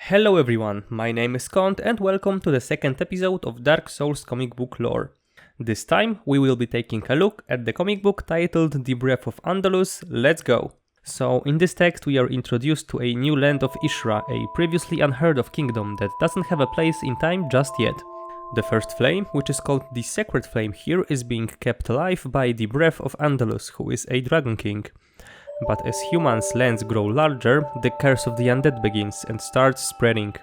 Hello everyone, my name is Kont and welcome to the second episode of Dark Souls comic book lore. This time we will be taking a look at the comic book titled The Breath of Andolus. Let's go! So in this text we are introduced to a new land of Ishra, a previously unheard of kingdom that doesn't have a place in time just yet. The first flame, which is called the Sacred Flame here, is being kept alive by the Breath of Andolus, who is a dragon king. But as humans' lands grow larger, the curse of the undead begins and starts spreading.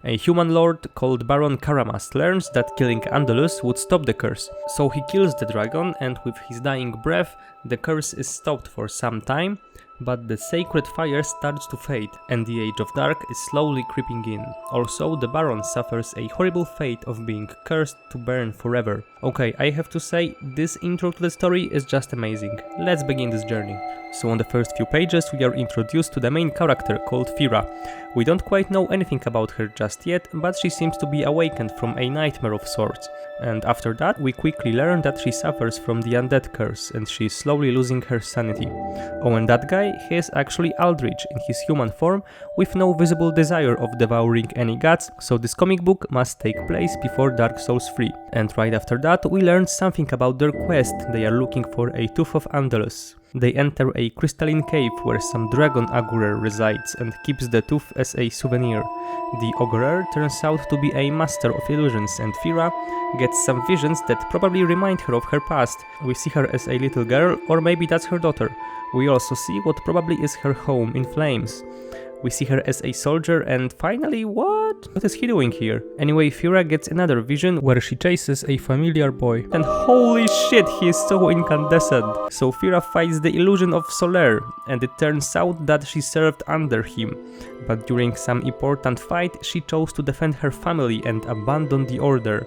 A human lord called Baron Karamas learns that killing Andolus would stop the curse, so he kills the dragon, and with his dying breath, the curse is stopped for some time, but the sacred fire starts to fade, and the Age of Dark is slowly creeping in. Also, the Baron suffers a horrible fate of being cursed to burn forever. Okay, I have to say, this intro to the story is just amazing. Let's begin this journey. So on the first few pages we are introduced to the main character called Fira. We don't quite know anything about her just yet, but she seems to be awakened from a nightmare of sorts. And after that we quickly learn that she suffers from the undead curse and she is slowly losing her sanity. Oh, and that guy, he is actually Aldrich in his human form with no visible desire of devouring any gods, so this comic book must take place before Dark Souls 3. And right after that we learned something about their quest. They are looking for a Tooth of Andolus. They enter a crystalline cave where some dragon augurer resides and keeps the tooth as a souvenir. The augurer turns out to be a master of illusions, and Fira gets some visions that probably remind her of her past. We see her as a little girl, or maybe that's her daughter. We also see what probably is her home in flames. We see her as a soldier, and finally, what is he doing here? Anyway, Fira gets another vision where she chases a familiar boy. And holy shit, he is so incandescent. So Fira fights the illusion of Soler, and it turns out that she served under him. But during some important fight, she chose to defend her family and abandon the order.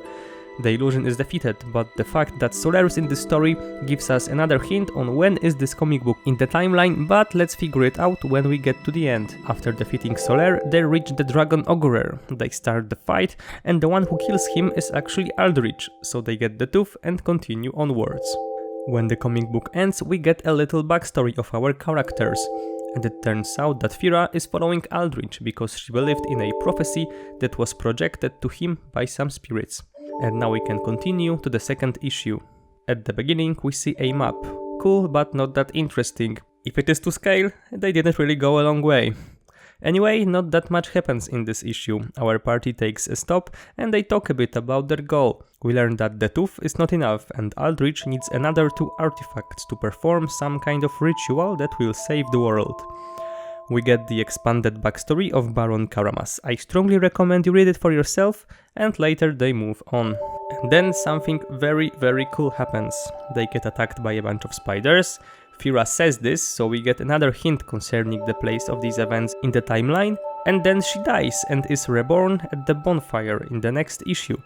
The illusion is defeated, but the fact that Soler is in this story gives us another hint on when is this comic book in the timeline, but let's figure it out when we get to the end. After defeating Soler, they reach the Dragon Augurer. They start the fight, and the one who kills him is actually Aldrich, so they get the tooth and continue onwards. When the comic book ends, we get a little backstory of our characters. And it turns out that Fira is following Aldrich because she believed in a prophecy that was projected to him by some spirits. And now we can continue to the second issue. At the beginning we see a map. Cool, but not that interesting. If it is to scale, they didn't really go a long way. Anyway, not that much happens in this issue. Our party takes a stop and they talk a bit about their goal. We learn that the tooth is not enough and Aldrich needs another 2 artifacts to perform some kind of ritual that will save the world. We get the expanded backstory of Baron Karamas. I strongly recommend you read it for yourself, and later they move on. And then something very cool happens. They get attacked by a bunch of spiders. Fira says this, so we get another hint concerning the place of these events in the timeline, and then she dies and is reborn at the bonfire in the next issue.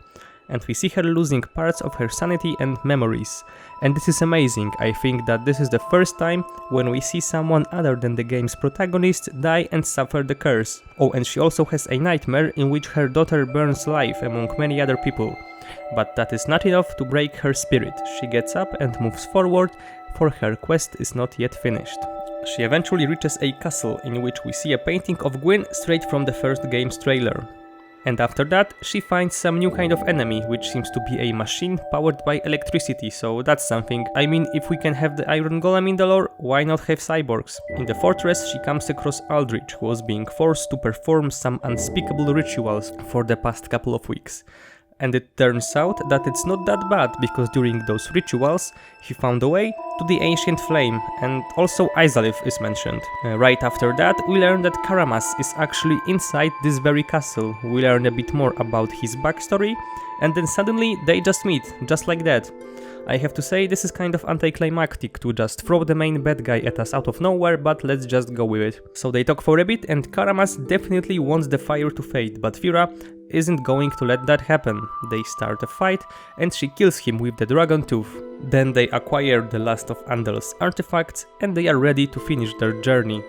And we see her losing parts of her sanity and memories. And this is amazing. I think that this is the first time when we see someone other than the game's protagonist die and suffer the curse. Oh, and she also has a nightmare in which her daughter burns alive among many other people. But that is not enough to break her spirit. She gets up and moves forward, for her quest is not yet finished. She eventually reaches a castle in which we see a painting of Gwyn straight from the first game's trailer. And after that, she finds some new kind of enemy, which seems to be a machine powered by electricity, so that's something. I mean, if we can have the Iron Golem in the lore, why not have cyborgs? In the fortress, she comes across Aldrich, who was being forced to perform some unspeakable rituals for the past couple of weeks. And it turns out that it's not that bad, because during those rituals, he found a way to the ancient flame, and also Izalith is mentioned. Right after that, we learn that Karamas is actually inside this very castle. We learn a bit more about his backstory, and then suddenly they just meet, just like that. I have to say, this is kind of anticlimactic to just throw the main bad guy at us out of nowhere, but let's just go with it. So they talk for a bit, and Karamas definitely wants the fire to fade, but Fira isn't going to let that happen. They start a fight, and she kills him with the dragon tooth. Then they acquire the last of Andolus artifacts, and they are ready to finish their journey.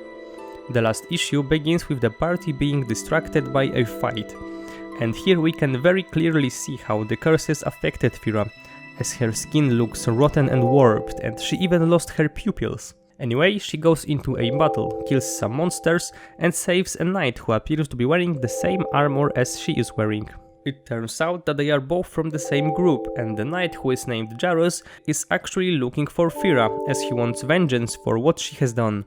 The last issue begins with the party being distracted by a fight. And here we can very clearly see how the curses affected Fira, as her skin looks rotten and warped, and she even lost her pupils. Anyway, she goes into a battle, kills some monsters, and saves a knight who appears to be wearing the same armor as she is wearing. It turns out that they are both from the same group, and the knight, who is named Jarus, is actually looking for Fira, as he wants vengeance for what she has done.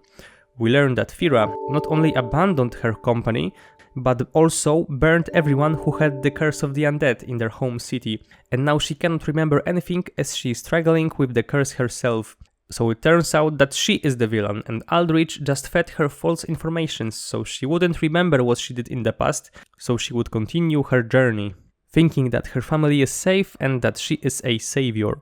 We learn that Fira not only abandoned her company, but also burned everyone who had the curse of the undead in their home city, and now she cannot remember anything as she is struggling with the curse herself. So it turns out that she is the villain, and Aldrich just fed her false information so she wouldn't remember what she did in the past, so she would continue her journey, thinking that her family is safe and that she is a savior.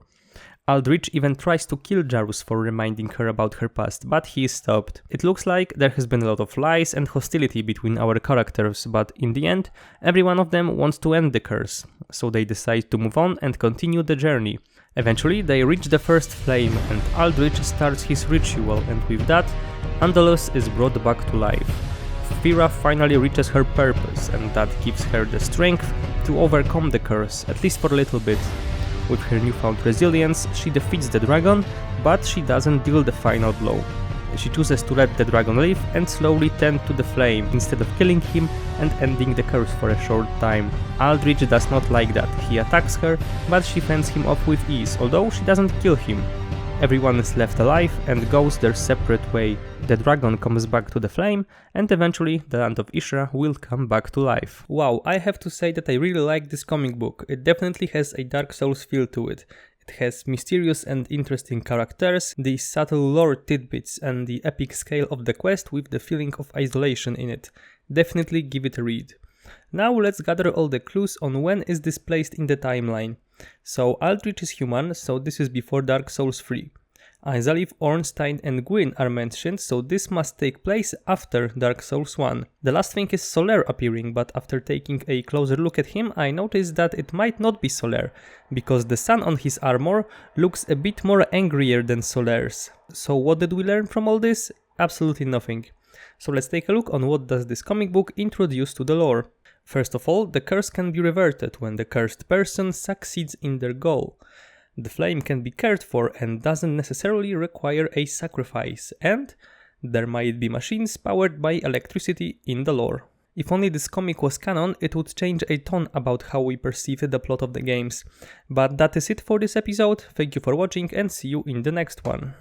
Aldrich even tries to kill Jarus for reminding her about her past, but he is stopped. It looks like there has been a lot of lies and hostility between our characters, but in the end, every one of them wants to end the curse, so they decide to move on and continue the journey. Eventually, they reach the first flame, and Aldrich starts his ritual, and with that, Andolus is brought back to life. Fira finally reaches her purpose, and that gives her the strength to overcome the curse, at least for a little bit. With her newfound resilience, she defeats the dragon, but she doesn't deal the final blow. She chooses to let the dragon live and slowly tend to the flame, instead of killing him and ending the curse for a short time. Aldrich does not like that. He attacks her, but she fends him off with ease, although she doesn't kill him. Everyone is left alive and goes their separate way. The dragon comes back to the flame, and eventually the land of Ishra will come back to life. Wow, I have to say that I really like this comic book. It definitely has a Dark Souls feel to it. It has mysterious and interesting characters, the subtle lore tidbits, and the epic scale of the quest with the feeling of isolation in it. Definitely give it a read. Now let's gather all the clues on when is this placed in the timeline. So Aldrich is human, so this is before Dark Souls 3. Izalith, Ornstein and Gwyn are mentioned, so this must take place after Dark Souls 1. The last thing is Solaire appearing, but after taking a closer look at him, I noticed that it might not be Solaire, because the sun on his armor looks a bit more angrier than Solaire's. So what did we learn from all this? Absolutely nothing. So let's take a look on what does this comic book introduce to the lore. First of all, the curse can be reverted when the cursed person succeeds in their goal. The flame can be cared for and doesn't necessarily require a sacrifice, and there might be machines powered by electricity in the lore. If only this comic was canon, it would change a ton about how we perceive the plot of the games. But that is it for this episode, thank you for watching and see you in the next one.